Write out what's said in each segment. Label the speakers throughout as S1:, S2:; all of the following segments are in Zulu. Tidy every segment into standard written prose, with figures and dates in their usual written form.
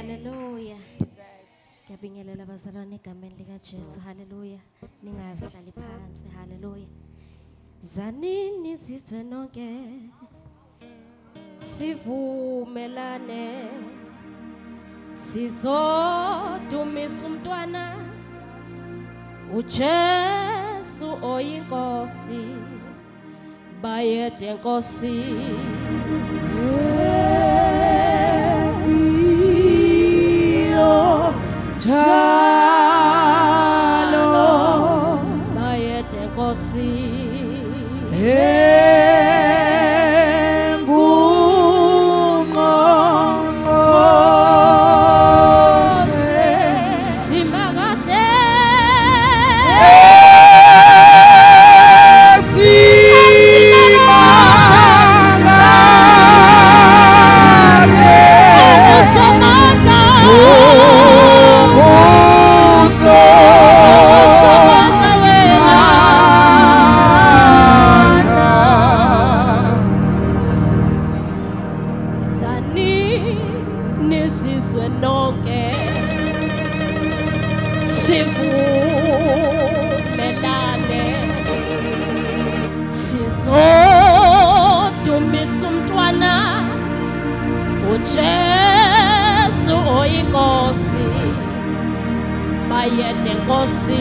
S1: Hallelujah.
S2: Jesus.
S1: Ngiyabingelela bazalwane egameni likaJesu. Hallelujah. Ningahlali phansi. Hallelujah. Zanini izizwe nonke sivumelane sizodumisa umntwana uJesu oyinkosi bayede nkosi bayede nkosi sivumelane sizodumisa umntwana uJesu oyinkosi bayede nkosi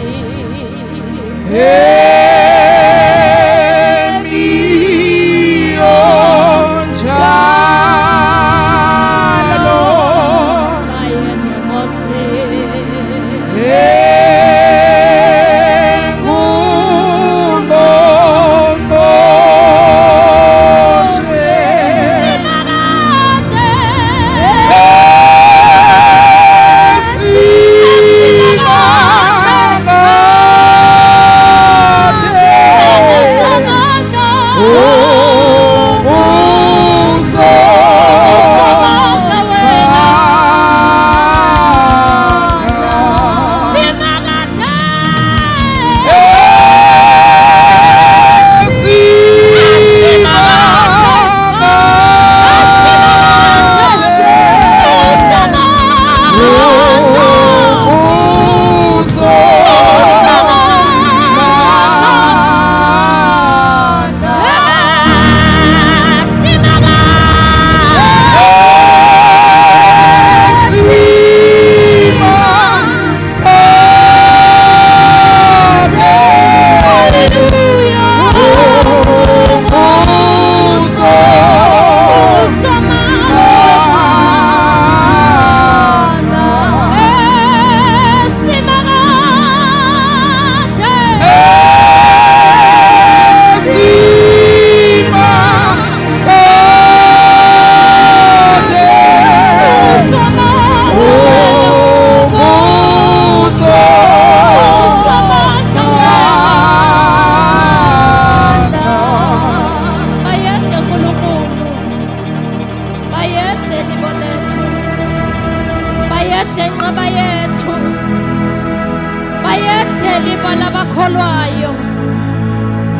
S1: abakholwayo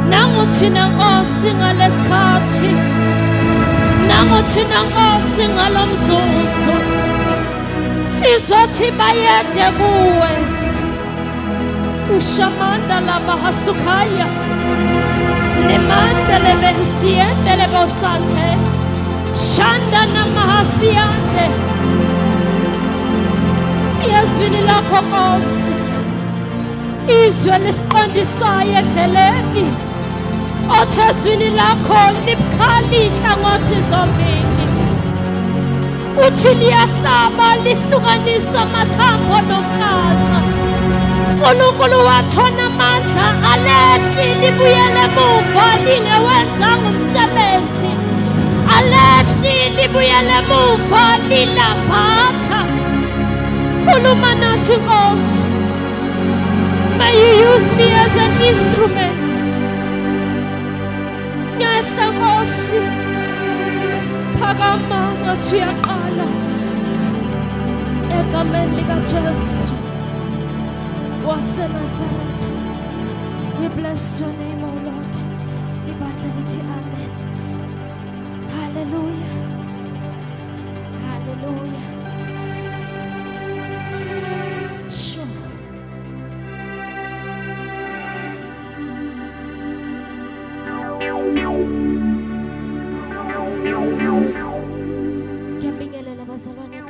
S1: nanguthina Nkosi ngalesikhathi nanguthina Nkosi ngalomzuzu sizothi bayede kuwe ushamanda labahasukaya nemanda lebehisiende lebosante shanda namahasiyande siyazwini lakho Nkosi izwe lesiqondisayo endleleni othezwini lakho libukhali inhlangothi zombili uthi liyahlaba lihlukanisa amathambo nomkhatha uNkulunkulu wathona amandla alehli libuyele emuva lingewenzanga umsebenzi alehli libuyele emuva lilaphatha khuluma nathi Nkosi. May you use me as an instrument. Ngiyahla Nkosi phakama ngathi uyaqala egameni likaJesu waseNazaretha. We bless your name, O Lord. Ibandla lithi amen. Hallelujah. Hallelujah.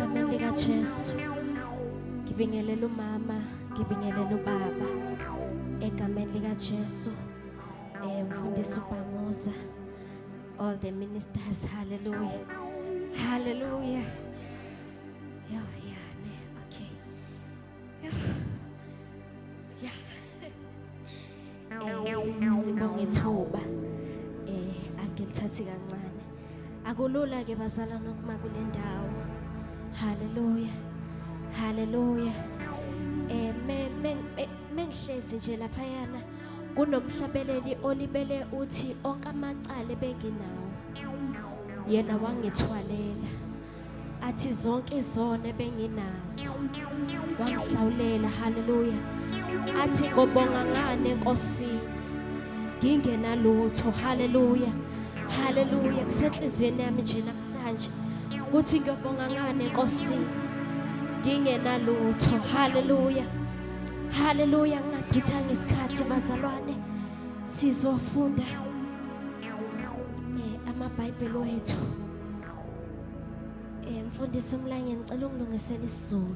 S1: Egameni likaJesu ngibingelela umama, ngibingelela ubaba. Egameni likaJesu mfundisi uBhamuza, all the ministers, hallelujah. Hallelujah. Okay. Sibonge ithuba. Angilithathi kancane. Akulula ke bazalwane ukuma kule ndawo. Hallelujah. Hallelujah. Mengihlezi nje lapha yana kunomhlabeleli olibele uthi onke amacala benginawo. Yena wangithwalela. Athi zonke izone benginazo. Wangihlawulela, hallelujah. Athi ngobonga ngane enkosini ngingena lutho, hallelujah. Hallelujah. Kusenhlizweni yami nje namhlanje ukuthi ngiyobonga ngane enkosini ngingena lutho, hallelujah. Hallelujah. Ngachithanga isikhathi bazalwane sizofunda amaBhayibheli wethu. Mfundisi uMlanga ngicela ungilungisele isiZulu.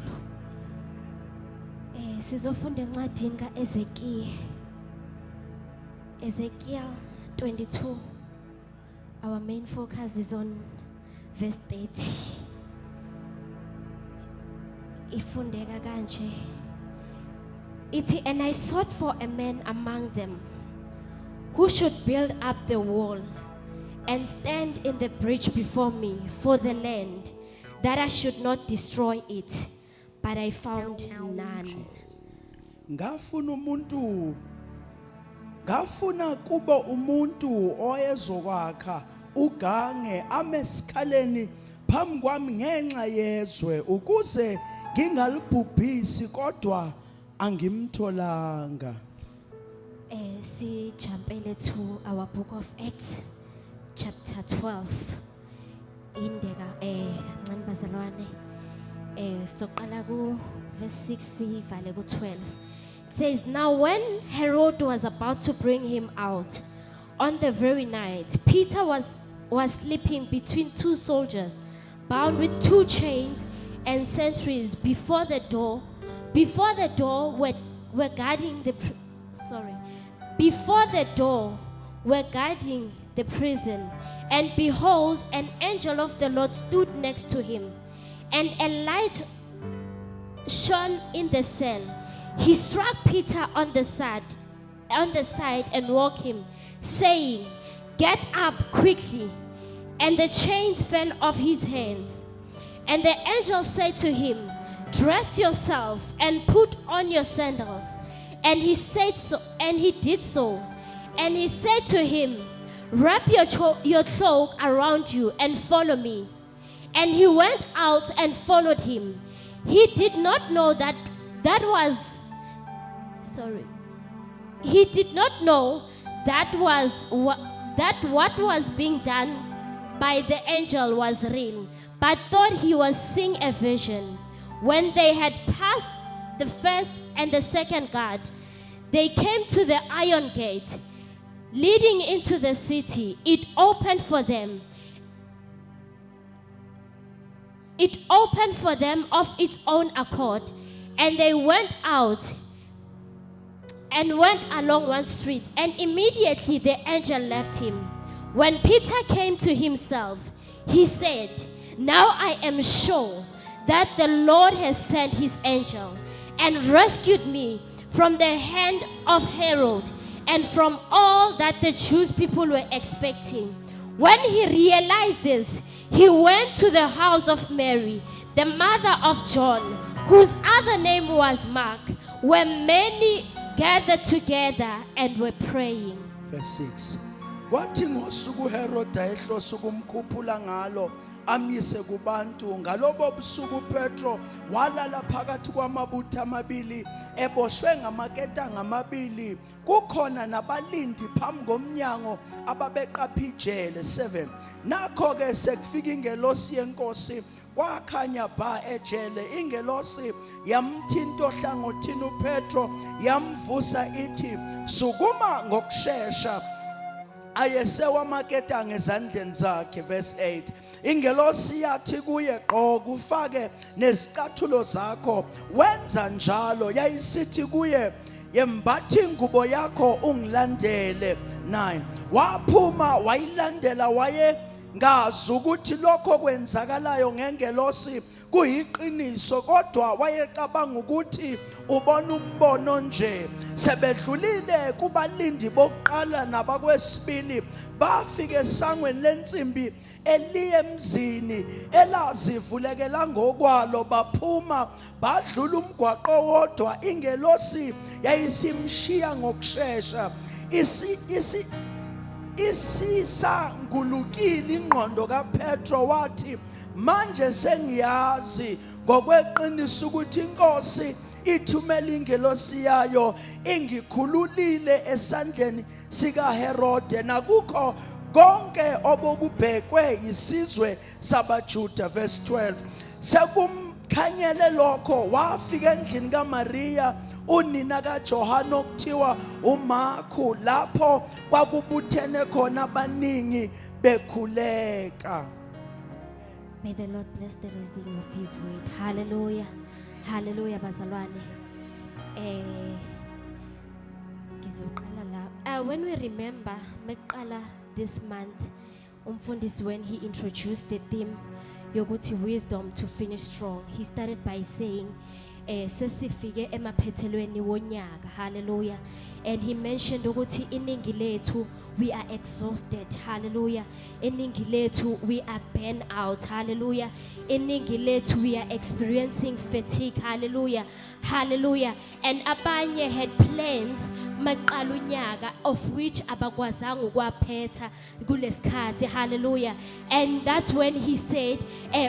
S1: Sizofunda encwadini kaEzekiel. Ezekiel 22. Our main focus is on verse 30. Ifundeka kanje. Ithi, and I sought for a man among them who should build up the wall and stand in the breach before me for the land, that I should not destroy it, but I found none.
S2: Ngafuna kuba umuntu oyezokwakha ugange amesikhaleni phambi kwami ngenxa yezwe ukuze ngingalibhubhisi kodwa angimtholanga.
S1: Si jumpele to our book of Acts chapter 12. Indeka kancane bazalwane. Soqala ku verse 6 ivale ku 12. It says, now when Herod was about to bring him out on the very night, Peter was sleeping between two soldiers, bound with two chains, and sentries before the door were guarding the prison. And behold, an angel of the Lord stood next to him, and a light shone in the cell. He struck Peter on the side and woke him, saying, get up quickly. And the chains fell off his hands. And the angel said to him, dress yourself and put on your sandals. And he said so, and he did so. And he said to him, wrap your cloak around you and follow me. And he went out and followed him. He did not know that what was being done by the angel was real, but thought he was seeing a vision. When they had passed the first and the second guard, they came to the iron gate leading into the city. It opened for them of its own accord, and they went out and went along one street, and immediately the angel left him. When Peter came to himself, he said, now I am sure that the Lord has sent his angel and rescued me from the hand of Herod and from all that the Jewish people were expecting. When he realized this, he went to the house of Mary, the mother of John, whose other name was Mark, where many gathered together and were praying.
S2: Verse 6. Kwathi ngosuku Herod ehlose ukumkhuphula ngalo amise kubantu, ngalobo busuku Petro walala phakathi kwamabutho amabili eboshwe ngamaketanga amabili, kukhona nabalindi phambi komnyango ababeqapha ijele. 7. Nakho ke sekufika ingelosi yenkosi kwakhanya bha ejele. Ingelosi yamthinta ohlangothini uPetro yamvusa ithi, sukuma ngokusheshsha. ayesewamaketa ngezandleni zakhe. Verse 8, ingelosi yathi kuye, gqoka ufake nezicathulo zakho. Wenza njalo. Yayisithi kuye, yembathi ingubo yakho ungilandele. 9, waphuma wayilandela, waye ngazi ukuthi lokho kwenzakalayo ngengelosi kuyiqiniso, kodwa wayecabanga ukuthi ubona umbono nje. Sebedlulile kubalindi bokuqala nabakwesibili, bafika esangweni lensimbi eliye emzini elazivulekela ngokwalo. Baphuma badlula umgwaqo wodwa. Ingelosi yayisimshiya ngokusheshsha. Isisangulukile ingqondo kaPetro, wathi, manje sengiyazi ngokweqiniso ukuthi inkosi ithumela ingelosi yayo ingikhululile esandleni sikaHerode nakukho konke obokubhekwe isizwe sabaJuda. Verse 12, sekumkhanyele lokho wafika endlini kaMaria unina kaJohane okuthiwa uMarku, lapho kwakubuthene khona abaningi bekhuleka.
S1: May the Lord bless the reading of His word. Hallelujah. Hallelujah, bazalwane. When we remember meqala this month, umfundisi, when he introduced the theme yokuthi wisdom to finish strong, he started by saying sesifike emaphethelweni wonyaka. Hallelujah. And he mentioned ukuthi iningi lethu we are exhausted. Hallelujah. Iningi lethu we are burnt out. Hallelujah. Iningi lethu we are experiencing fatigue. Hallelujah. Hallelujah. And abanye had plans maqala unyaka of which abakwazanga ukwaphetha kulesikhathi. Hallelujah. And that's when he said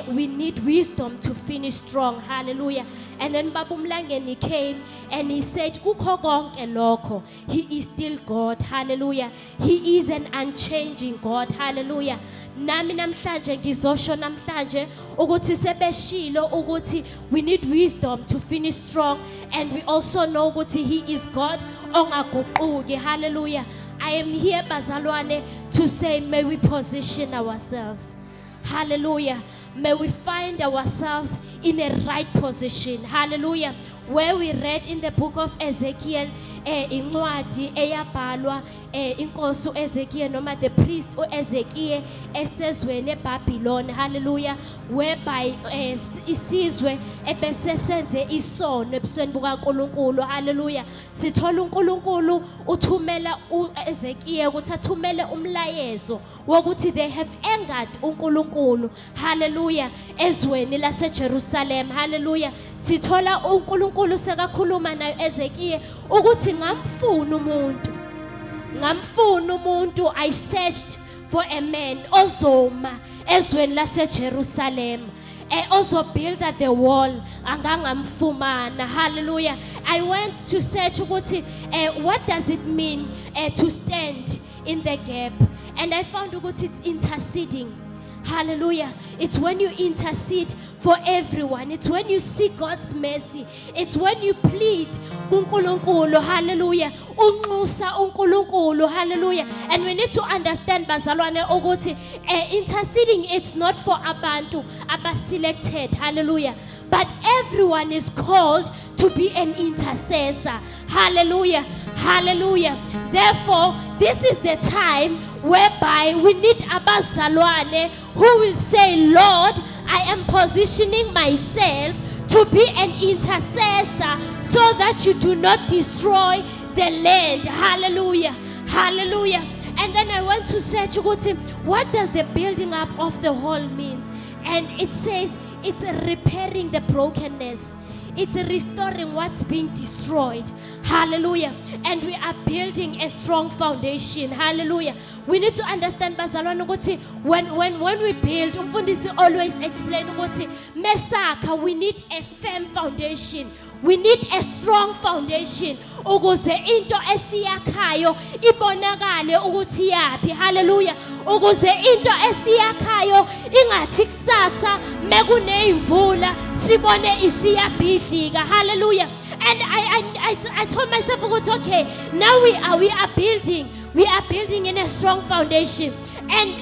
S1: we need wisdom to finish strong. Hallelujah. And then Baba Mlangeni came and he said kukho konke lokho he is still God. Hallelujah. He is an unchanging God. Hallelujah. Nami namhlanje ngizosho namhlanje ukuthi sebeshilo ukuthi we need wisdom to finish strong, and we also know ukuthi he is God ongaguquki. Hallelujah. I am here bazalwane to say may we position ourselves. Hallelujah. May we find ourselves in a right position. Hallelujah. Where we read in the book of Ezekiel, incwadi eyabhalwa inkosi uEzekiel noma the priest uEzekiel esezweni eBabylon. Hallelujah. Whereby isizwe ebesesenze isono ebusweni bukaNkulunkulu. Hallelujah. Sithola uNkulunkulu uthumela uEzekiel ukuthi athumele umlayezo wokuthi they have angered uNkulunkulu. Hallelujah. Ezweni laseJerusalem. Hallelujah. Sithola uNkulunkulu sekakhuluma nayo Ezekiel ukuthi ngamfuna umuntu. I searched for a man ozoma ezweni laseJerusalem ozobuilda the wall angangamfumana. Hallelujah. I went to search ukuthi what does it mean to stand in the gap, and I found ukuthi it's interceding. Hallelujah. It's when you intercede for everyone. It's when you seek God's mercy. It's when you plead uNkulunkulu. Hallelujah. Unxusa uNkulunkulu. Hallelujah. And we need to understand bazalwane ukuthi interceding, it's not for abantu abaselected. Hallelujah. But everyone is called to be an intercessor. Hallelujah. Hallelujah. Therefore, this is the time whereby we need abazalwane who will say, Lord, I am positioning myself to be an intercessor so that you do not destroy the land. Hallelujah. Hallelujah. And then I want to say to him, what does the building up of the wall mean? And it says it's repairing the brokenness. It's restoring what's being destroyed. Hallelujah. And we are building a strong foundation. Hallelujah. We need to understand bazalwane ukuthi when we build, umfundisi always explain ukuthi mesaka, we need a firm foundation. We need a strong foundation ukuze into esiyakhayo ibonakale ukuthi yapi. Hallelujah. Ukuze into esiyakhayo ingathi kusasa mekuneyimvula sibone isiyabhidlika. Hallelujah. And I told myself, okay, now we are building. We are building in a strong foundation. And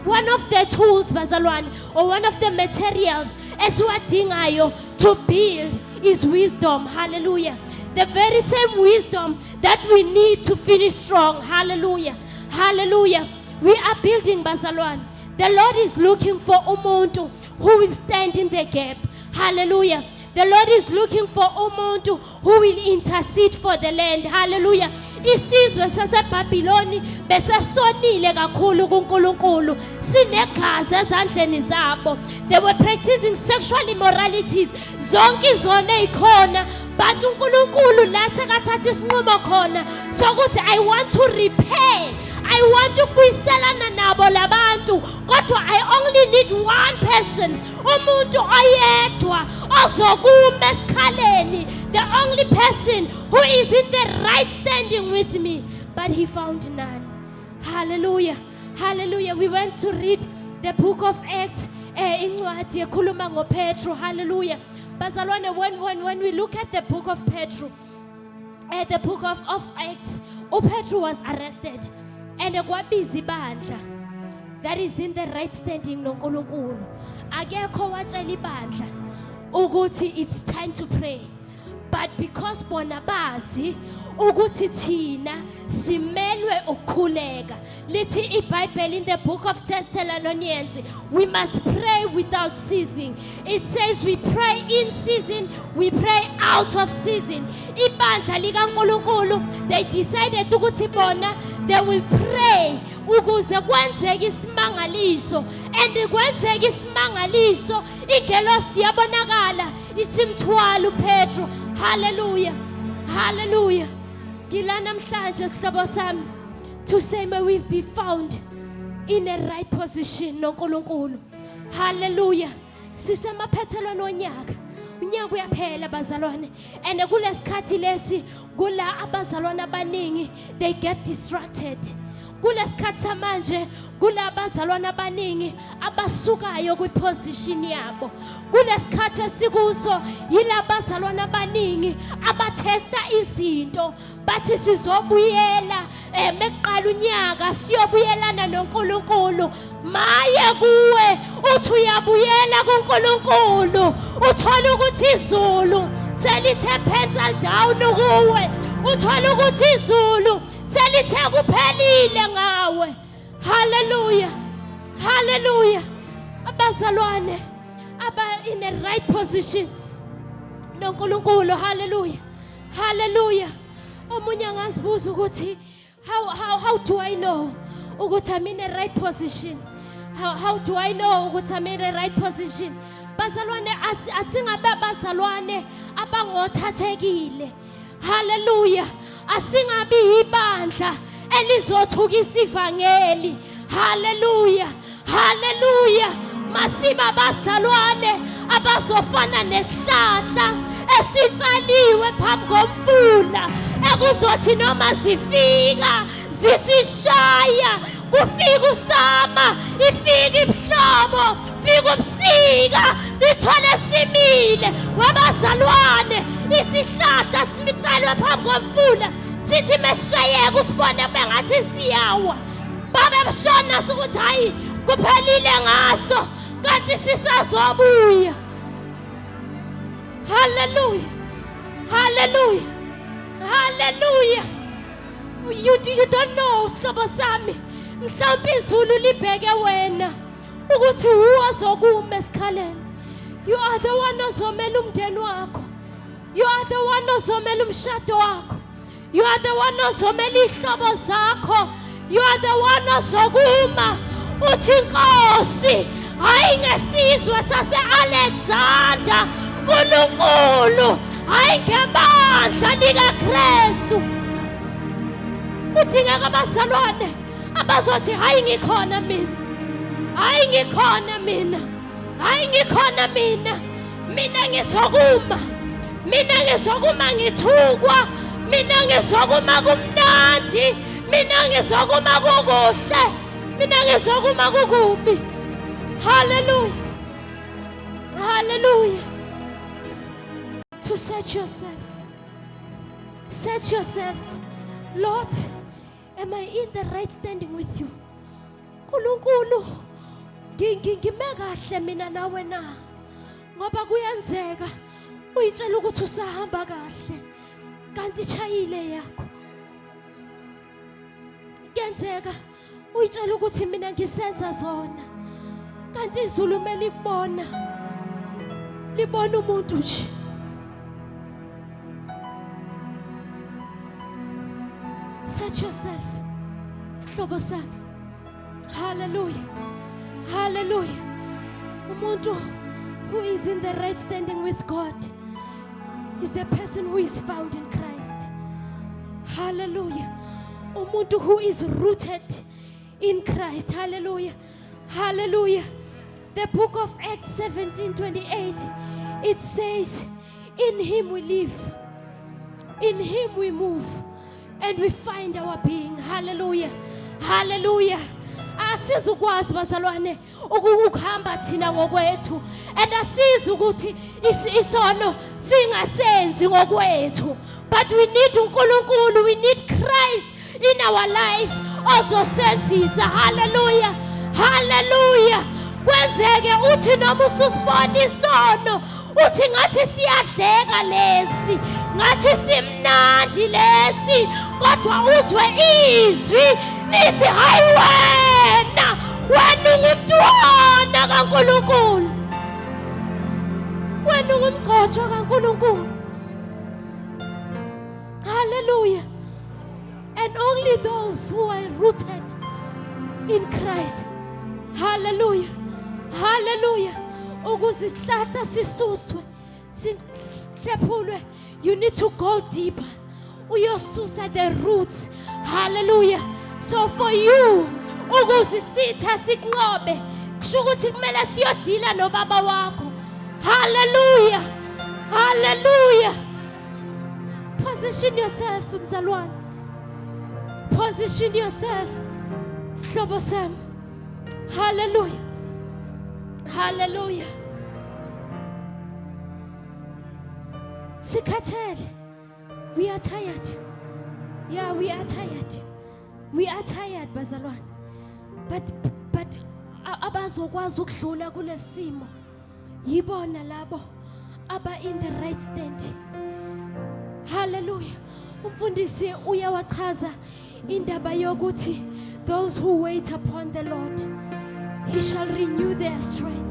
S1: one of the tools, bazalwane, or one of the materials esiwadingayo to build is wisdom. Hallelujah. The very same wisdom that we need to finish strong. Hallelujah. Hallelujah. We are building, bazalwane. The Lord is looking for umuntu who will stand in the gap. Hallelujah. The Lord is looking for umuntu who will intercede for the land. Hallelujah. Isizwe saseBhabhiloni besesonile kakhulu kuNkulunkulu. Sinegazi ezandleni zabo. They were practicing sexual immoralities. Zonke izona ikhona, but uNkulunkulu la sekathatha isinqumo khona sokuthi I want to repair. I want to kuyiselana nabo labantu. Kodwa I only need one person. Umuntu oyedwa ozokuma esikhaleni. The only person who is in the right standing with me. But he found none. Hallelujah. Hallelujah. We went to read the book of Acts. Incwadi ekhuluma ngoPetro. Hallelujah. Bazalwane, when we look at the book of Petro, the book of Acts, Petro was arrested. And kwabiza ibandla that is in the right standing noNkulunkulu. Akekho watshela ibandla ukuthi it's time to pray. But because bona bazi ukuthi thina simelwe ukukhuleka. Lithi iBhayibheli in the book of Thessalonians, we must pray without ceasing. It says we pray in season, we pray out of season. Ibandla likaNkulunkulu, they decided ukuthi bona they will pray ukuze kwenzeke isimangaliso. And kwenzeke isimangaliso, ingelosi yabonakala isimthwala uPetro. Hallelujah. Hallelujah. Ngila namhlanje sihlobo sami to say may we be found in a right position noNkulunkulu. Hallelujah. Sisemaphethelweni onyaka. Unyaka uyaphela bazalwane. And kulesikhathi lesi kula abazalwane abaningi they get distracted. Kulesikhathi samanje kulabazalwana abaningi abasukayo kwiposition yabo. Kulesikhathi esikuso yilabazalwana abaningi abathesta izinto bathi sizobuyela meqala unyaka siyobuyelana noNkulunkulu. Maye kuwe uthi uyabuyela kuNkulunkulu uthola ukuthi izulu selithe pencil down kuwe. Uthola ukuthi izulu selithe kuphelile ngawe. Hallelujah. Hallelujah. Abazalwane aba in a right position noNkulunkulu. Hallelujah. Hallelujah. Omunye angazibuza ukuthi how do I know ukuthi I'm in a right position? How do I know ukuthi I'm in a right position? Bazalwane asingabe bazalwane abangothathekile. Hallelujah. Asingabi ibandla elizothukisa ivangeli. Hallelujah. Hallelujah. Masiba bazalwane abazofana nesihlahla esitshaliwe phambi komfula ekuzothi noma zifika zisishaya kufika usama ifika ibhlobo fika ubusika lithole simile. Wabazalwane isihlahla simitshalwe phambi komfula sithi mesishayeka usibone bengathi siyawa. Babe beshona ukuthi hayi kuphelile ngaso kanti sisazobuya. Hallelujah. Hallelujah. Hallelujah. You don't know sihlobo sami mhlawumbe izulu libheke wena ukuthi uzokuma esikhaleni. You are the one ozomela umndeni wakho. You are the one ozomela umshado wakho. You are the one ozomela ihlobo zakho. You are the one ozokuma uthi Nkosi hayi ngesizwe sase-Alexander uNkulunkulu hayi ngebandla likaKristu. Kudingeka abazalwane abazothi hayi ngikhona mina. Hayi ngikhona mina. Hayi ngikhona mina. Mina ngizokuma. Mina ngizokuma ngithukwa. Mina ngizokuma kumnandi. Mina ngizokuma kukuhle. Mina ngizokuma kukubi. Hallelujah. Hallelujah. To search yourself. Search yourself. Lord, Am I in the right standing with you? Nkulunkulu, ngime kahle mina nawe na? Ngoba kuyenzeka uyitshela ukuthi usahamba kahle kanti chayile yakho. Kuyenzeka uyitshela ukuthi mina ngisenza zona kanti izulu melikubona libona umuntu nje. Search yourself. Sihlobo sami. Hallelujah. Hallelujah. Umuntu who is in the right standing with God is the person who is found in Christ. Hallelujah. Umuntu who is rooted in Christ. Hallelujah. Hallelujah. The book of Acts 17:28, it says, in him we live, in him we move, and we find our being. Hallelujah. Hallelujah. Asizukwazi bazalwane ukuhamba thina ngokwethu, and asizi ukuthi isono singasenzi ngokwethu, but we need uNkulunkulu, we need Christ in our lives ozosenzisa. Hallelujah. Hallelujah. Kwenzeke uthi noma ususibona isono uthi ngathi siyadleka lesi, ngathi simnandi lesi, kodwa uzwe izwi lithi hayi wena ungumntwana kaNkulunkulu, wena ungumgcotshwa kaNkulunkulu. Hallelujah. And only those who are rooted in Christ. Hallelujah. Hallelujah. Ukuze isihlahla sisuswe sihlephulwe, you need to go deeper. Uyosusa the roots. Hallelujah. So for you ukuze sitha sikunqobe kusho ukuthi kumele siyodila nobaba wakho. Hallelujah. Hallelujah. Position yourself, mzalwane. Position yourself. Sihlobo sami. Hallelujah. Hallelujah. Sikhathele. We are tired. Yeah, we are tired. We are tired, bazalwane. But abazokwazi ukudlula kulesimo yibona labo aba in the right stand. Hallelujah. Umfundisi uyawachaza indaba yokuthi those who wait upon the Lord, he shall renew their strength.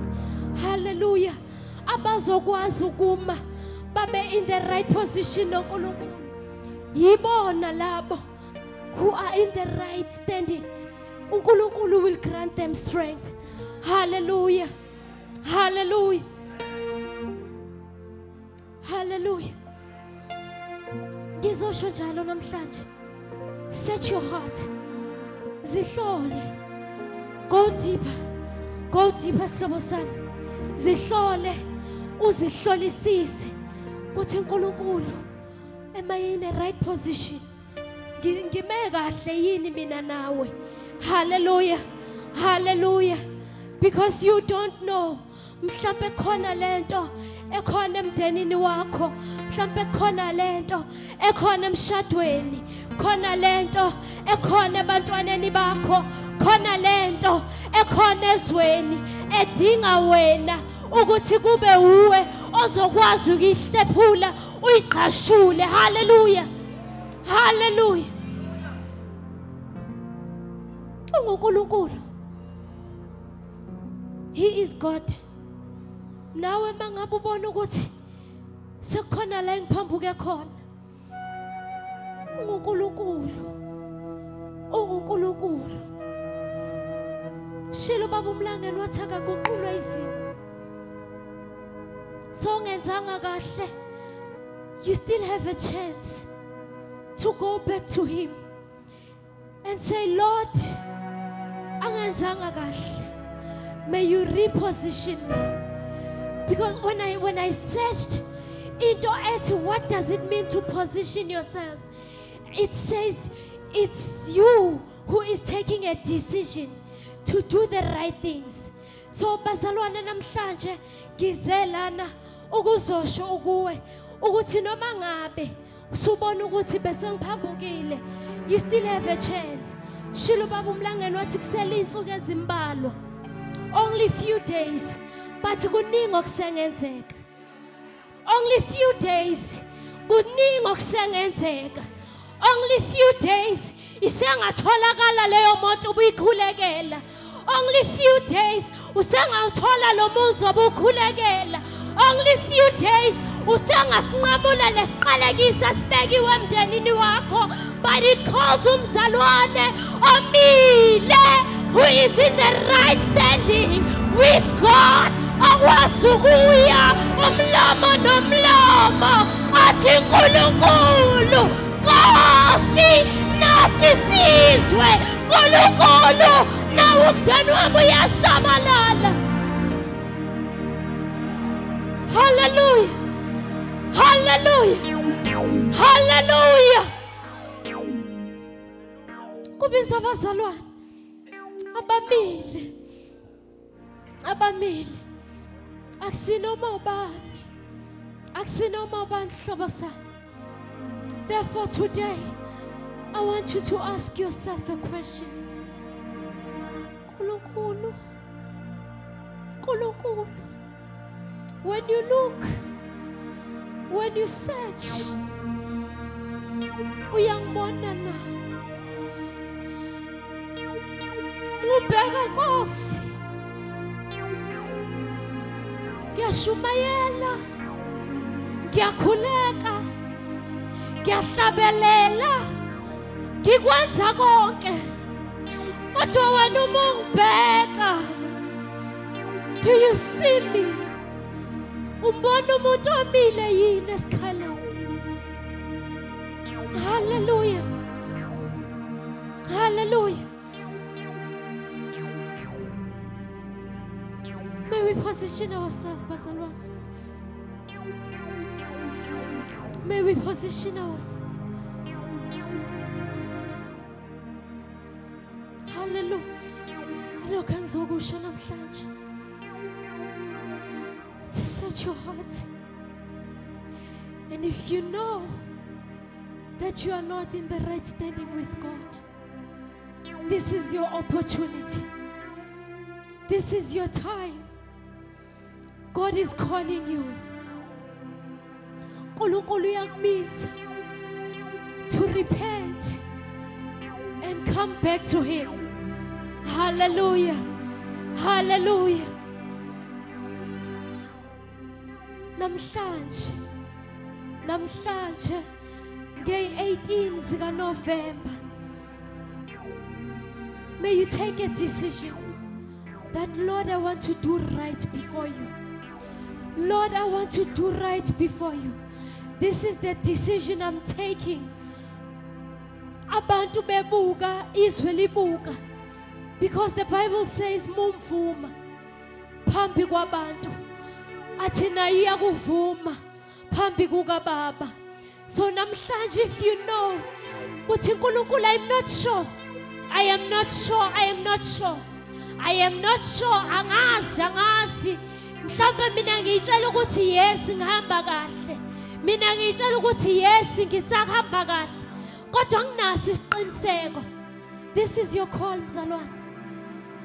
S1: Hallelujah. Abazokwazi ukuma babe in the right position noNkulunkulu yibona labo who are in the right standing. uNkulunkulu will grant them strength. Hallelujah. Hallelujah. Hallelujah. Ngizosho njalo namhlanje. Set your heart. Zihlole. Go deeper. Go deeper, sihlobo sami. Zihlole. Uzihlolisise. Kuthi uNkulunkulu, am I in the right position? Ngime kahle yini mina nawe? Hallelujah. Hallelujah. Because you don't know. Mhlambe khona lento ekhona emndenini wakho, mhlambe khona lento ekhona emshadweni, khona lento ekhona ebantwaneni bakho, khona lento ekhona ezweni edinga wena ukuthi kube uwe ozokwazi ukihlephula uyiqhashule. Hallelujah. Hallelujah. uNkulunkulu, he is God. Nawe mangabe ubona ukuthi sekukhona la engiphambuke khona, uNkulunkulu, uNkulunkulu. Shilo baba umlangeni wathaka kuqulwa izimo. So ngenzanga kahle, you still have a chance to go back to him and say, Lord, angenzanga kahle. May you reposition me. Because when I searched into it, what does it mean to position yourself? It says it's you who is taking a decision to do the right things. So bazalwane namhlanje ngizelana ukuzosho ukuwe ukuthi noma ngabe Usubona ukuthi bese ngiphambukile. You still have a chance. Shilo baba umlangeni wathi kusela insuku ezimbalwa. Only few days. But kuningi okusengenzeka. Only few days. Kuningi okusengenzeka. Only few days. Isengatholakala leyo moto ubuyikhulekela. Only few days. Usengathola lo muzi obukhulekela. Only few days. Usengasinqamula lesiqalekisa sibekiwe emndenini wakho. But it calls umzalwane omile who is in the right standing with God. Awasukuya umlomo nomlomo athi uNkulunkulu Nkosi nasisizwe uNkulunkulu nawo umntwana wami uyashabalala. Hallelujah. Hallelujah. Hallelujah. Kubiza abazalwane abamile. Abamile. Akusinoma ubani. Akusinoma ubani hlobo sami. Therefore today I want you to ask yourself a question. Nkulunkulu. Nkulunkulu. When you look, when you search, uyangibona na. Ubheka Nkosi. Ngiyashumayela. Ngiyakhuleka. Ngiyahlabelela. Ngikwenza konke. Kodwa wena uma ungibheka. Do you see me? Umbona umuntu omile yini esikhaleni? Hallelujah. Hallelujah. May we position ourselves, bazalwane. May we position ourselves. Hallelujah. Lokho engizokusho namhlanje. To search your heart. And if you know that you are not in the right standing with God, this is your opportunity. This is your time. God is calling you. uNkulunkulu uyakubiza to repent and come back to Him. Hallelujah. Hallelujah. Namhlanje nge-18 zikaNovember, may you take a decision that, Lord, I want to do right before you. Lord, I want to do right before you. This is the decision I'm taking. Abantu bebuka, izwe libuka. Because the Bible says, mumvuma phambi kwabantu. Athi naye uyakuvuma phambi kukaBaba. So namhlanje, if you know uthi uNkulunkulu, I'm not sure. I am not sure. I am not sure. I am not sure. Angazi. Mhlawumbe mina ngitshela ukuthi yes ngihamba kahle. Mina ngitshela ukuthi yes ngisahamba kahle. Kodwa nginaso isiqiniseko. This is your call, mzalwane.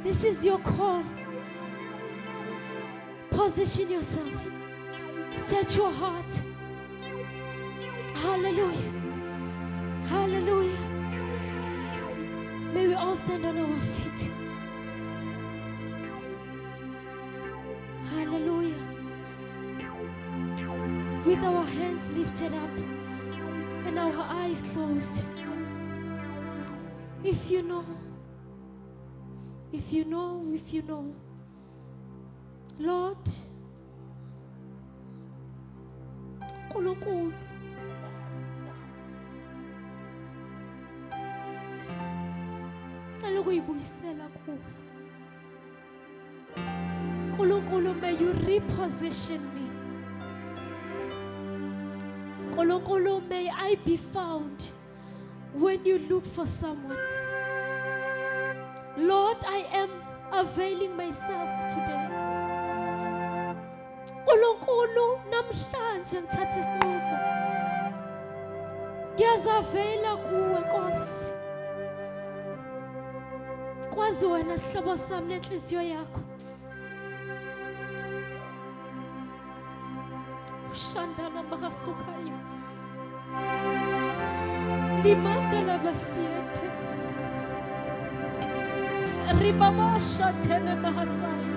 S1: This is your call. Position yourself. Search your heart. Hallelujah. Hallelujah. May we all stand on our feet. Hallelujah. With our hands lifted up and our eyes closed. If you know, Lord, uNkulunkulu, ukuyibuyisela kuwe. uNkulunkulu, may you reposition me. uNkulunkulu, may I be found when you look for someone. Lord, I am availing myself today. uNkulunkulu, namhlanje ngithatha isinqumo Ngiyazavela kuwe Nkosi. Kwazi wena sihlobo sami nenhliziyo yakho. Ushandana mahasukaya. Limandala basiete. Ribaba shatele mahasaya.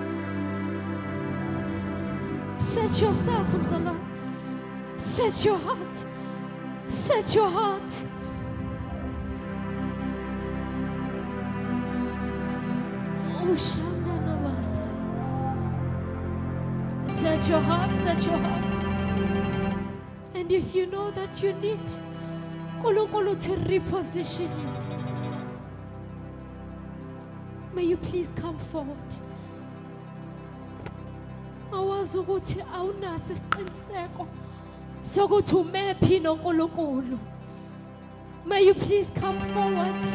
S1: Set yourself, Mzalwane. Set your heart. Set your heart. Ushandana mahasaya. Set your heart, set your heart. And if you know that you need Nkulunkulu to reposition you, may you please come forward. Awazi ukuthi awunaso isiqiniseko sokuthi umephi noNkulunkulu. May you please come forward.